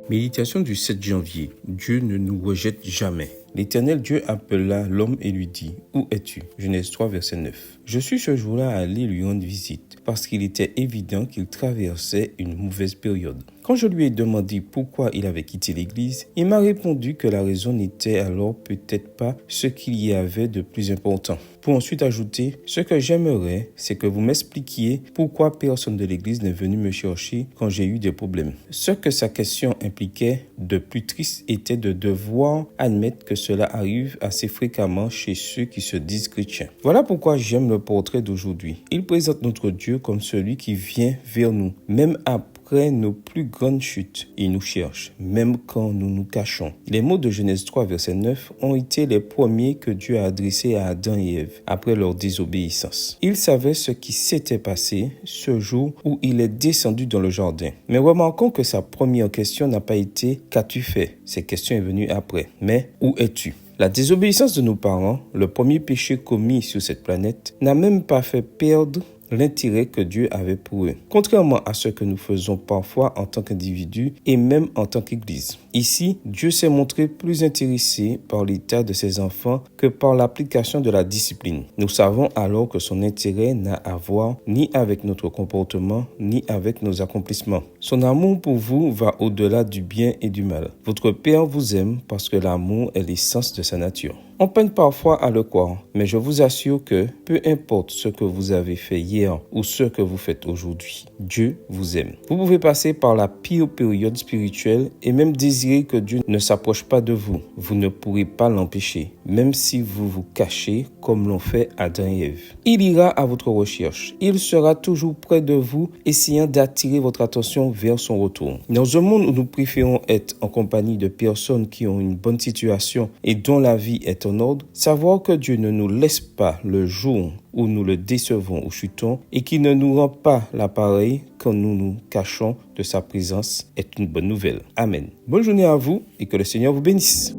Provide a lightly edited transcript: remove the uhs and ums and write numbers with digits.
Méditation du 7 janvier. Dieu ne nous rejette jamais. L'Éternel Dieu appela l'homme et lui dit « Où es-tu » Genèse 3, verset 9. Je suis ce jour-là allé lui rendre visite parce qu'il était évident qu'il traversait une mauvaise période. Quand je lui ai demandé pourquoi il avait quitté l'église, il m'a répondu que la raison n'était alors peut-être pas ce qu'il y avait de plus important. Pour ensuite ajouter, ce que j'aimerais, c'est que vous m'expliquiez pourquoi personne de l'église n'est venu me chercher quand j'ai eu des problèmes. Ce que sa question impliquait de plus triste était de devoir admettre que cela arrive assez fréquemment chez ceux qui se disent chrétiens. Voilà pourquoi j'aime le portrait d'aujourd'hui. Il présente notre Dieu comme celui qui vient vers nous, même après nos plus grandes chutes. Il nous cherche, même quand nous nous cachons. Les mots de Genèse 3, verset 9 ont été les premiers que Dieu a adressés à Adam et Ève après leur désobéissance. Il savait ce qui s'était passé ce jour où il est descendu dans le jardin. Mais remarquons que sa première question n'a pas été « Qu'as-tu fait ?» Cette question est venue après. Mais « Où es-tu » La désobéissance de nos parents, le premier péché commis sur cette planète, n'a même pas fait perdre l'intérêt que Dieu avait pour eux, contrairement à ce que nous faisons parfois en tant qu'individus et même en tant qu'Église. Ici, Dieu s'est montré plus intéressé par l'état de ses enfants que par l'application de la discipline. Nous savons alors que son intérêt n'a à voir ni avec notre comportement, ni avec nos accomplissements. Son amour pour vous va au-delà du bien et du mal. Votre Père vous aime parce que l'amour est l'essence de sa nature. On peine parfois à le croire, mais je vous assure que peu importe ce que vous avez fait hier ou ce que vous faites aujourd'hui, Dieu vous aime. Vous pouvez passer par la pire période spirituelle et même désirer que Dieu ne s'approche pas de vous. Vous ne pourrez pas l'empêcher, même si vous vous cachez comme l'ont fait Adam et Ève. Il ira à votre recherche. Il sera toujours près de vous, essayant d'attirer votre attention vers son retour. Dans un monde où nous préférons être en compagnie de personnes qui ont une bonne situation et dont la vie est en ordre, savoir que Dieu ne nous laisse pas le jour où nous le décevons ou chutons et qu'il ne nous rend pas l'appareil quand nous nous cachons de sa présence est une bonne nouvelle. Amen. Bonne journée à vous et que le Seigneur vous bénisse.